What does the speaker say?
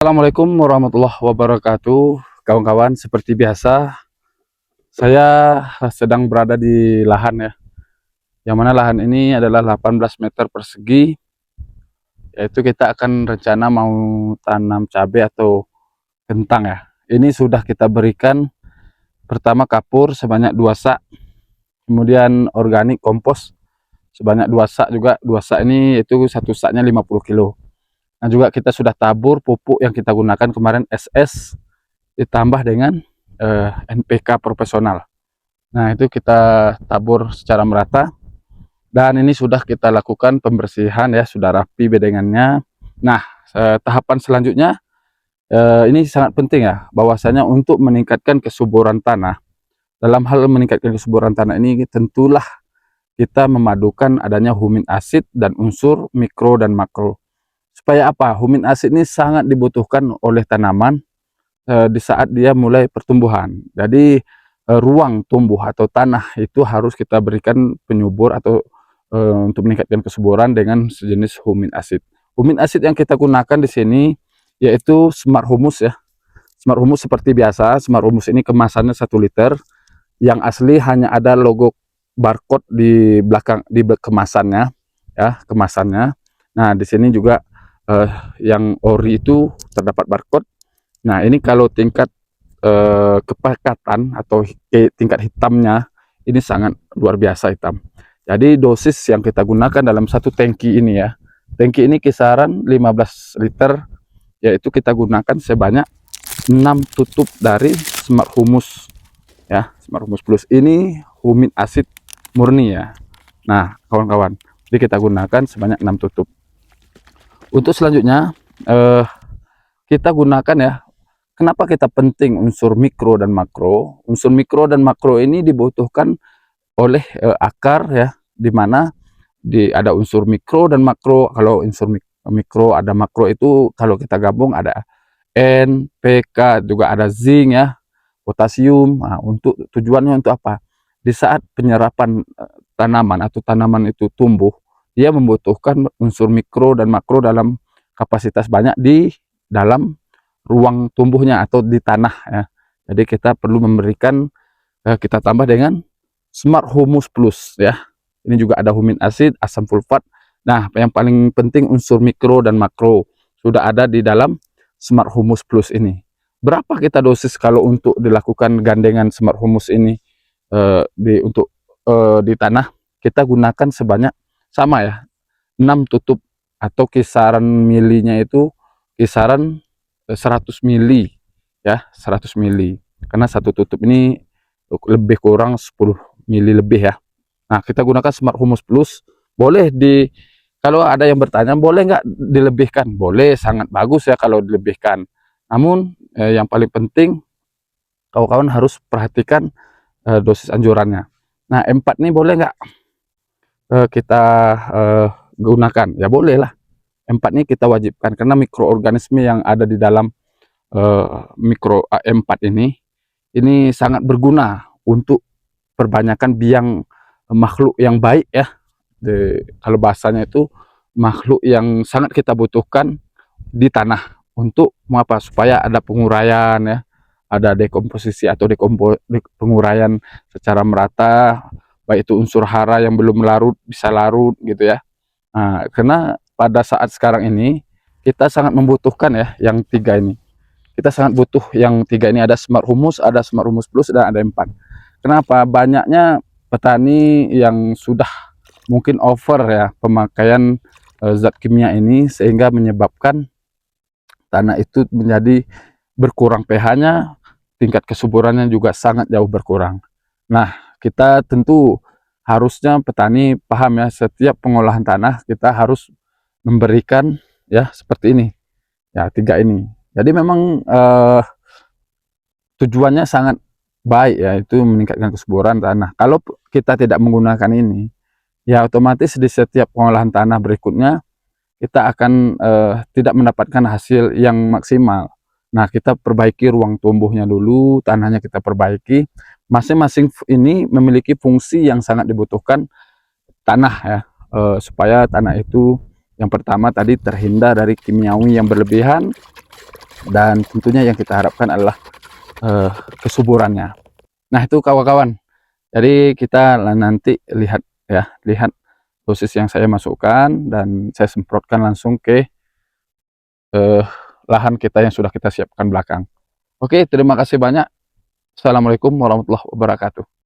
Assalamualaikum warahmatullahi wabarakatuh. Kawan-kawan, seperti biasa saya sedang berada di lahan ya. Yang mana lahan ini adalah 18 meter persegi. Yaitu kita akan rencana mau tanam cabai atau kentang ya. Ini sudah kita berikan pertama kapur sebanyak 2 sak, kemudian organik kompos sebanyak 2 sak juga. 2 sak ini itu satu saknya 50 kilo. Nah, juga kita sudah tabur pupuk yang kita gunakan kemarin SS ditambah dengan NPK profesional. Nah, itu kita tabur secara merata dan ini sudah kita lakukan pembersihan ya, sudah rapi bedengannya. Nah, tahapan selanjutnya ini sangat penting ya, bahwasanya untuk meningkatkan kesuburan tanah. Dalam hal meningkatkan kesuburan tanah ini tentulah kita memadukan adanya humin asid dan unsur mikro dan makro. Supaya apa? Humin asid ini sangat dibutuhkan oleh tanaman di saat dia mulai pertumbuhan. Jadi ruang tumbuh atau tanah itu harus kita berikan penyubur atau untuk meningkatkan kesuburan dengan sejenis humin asid. Humin asid yang kita gunakan di sini yaitu Smart Humus ya. Smart Humus seperti biasa. Smart Humus ini kemasannya 1 liter. Yang asli hanya ada logo barcode di belakang di kemasannya ya, kemasannya. Nah, di sini juga yang ori itu terdapat barcode. Nah, ini kalau tingkat kepekatan atau tingkat hitamnya ini sangat luar biasa hitam. Jadi dosis yang kita gunakan dalam satu tangki ini ya, tangki ini kisaran 15 liter, yaitu kita gunakan sebanyak 6 tutup dari Smart Humus ya. Smart Humus Plus ini humin asid murni ya. Nah, kawan-kawan, jadi kita gunakan sebanyak 6 tutup. Untuk selanjutnya kita gunakan ya. Kenapa kita penting unsur mikro dan makro? Unsur mikro dan makro ini dibutuhkan oleh akar ya, di mana ada unsur mikro dan makro. Kalau unsur mikro ada makro itu kalau kita gabung ada N, PK, juga ada zinc ya, potasium. Nah, untuk tujuannya untuk apa? Di saat penyerapan tanaman atau tanaman itu tumbuh, dia membutuhkan unsur mikro dan makro dalam kapasitas banyak di dalam ruang tumbuhnya atau di tanah ya. Jadi kita perlu memberikan kita tambah dengan Smart Humus Plus ya. Ini juga ada humin asid, asam sulfat. Nah, yang paling penting unsur mikro dan makro sudah ada di dalam Smart Humus Plus ini. Berapa kita dosis kalau untuk dilakukan gandengan Smart Humus ini di tanah? Kita gunakan sebanyak sama ya, 6 tutup atau kisaran milinya itu kisaran 100 mili ya, 100 mili, karena satu tutup ini lebih kurang 10 mili lebih ya. Nah, kita gunakan Smart Humus Plus. Boleh kalau ada yang bertanya boleh nggak dilebihkan, boleh, sangat bagus ya kalau dilebihkan. Namun yang paling penting kawan-kawan harus perhatikan dosis anjurannya. Nah, M4 ini boleh nggak kita gunakan? Ya boleh lah. M4 ini kita wajibkan karena mikroorganisme yang ada di dalam mikro AM4 ini sangat berguna untuk perbanyakan biang makhluk yang baik ya. Kalau bahasanya itu makhluk yang sangat kita butuhkan di tanah untuk apa, supaya ada penguraian ya, ada dekomposisi atau penguraian secara merata, baik itu unsur hara yang belum larut bisa larut gitu ya. Nah, karena pada saat sekarang ini kita sangat membutuhkan ya yang tiga ini. Kita sangat butuh yang tiga ini, ada Smart Humus, ada Smart Humus Plus, dan ada M4. Kenapa? Banyaknya petani yang sudah mungkin over ya pemakaian zat kimia ini, sehingga menyebabkan tanah itu menjadi berkurang pH-nya, tingkat kesuburannya juga sangat jauh berkurang. Nah, kita tentu harusnya petani paham ya, setiap pengolahan tanah kita harus memberikan ya seperti ini ya, tiga ini. Jadi memang tujuannya sangat baik ya, itu meningkatkan kesuburan tanah. Kalau kita tidak menggunakan ini ya, otomatis di setiap pengolahan tanah berikutnya kita akan tidak mendapatkan hasil yang maksimal. Nah, kita perbaiki ruang tumbuhnya dulu, tanahnya kita perbaiki. Masing-masing ini memiliki fungsi yang sangat dibutuhkan tanah ya, supaya tanah itu yang pertama tadi terhindar dari kimiawi yang berlebihan, dan tentunya yang kita harapkan adalah kesuburannya. Nah itu kawan-kawan, jadi kita nanti lihat ya, lihat dosis yang saya masukkan dan saya semprotkan langsung ke lahan kita yang sudah kita siapkan belakang. Oke, terima kasih banyak. Assalamualaikum warahmatullahi wabarakatuh.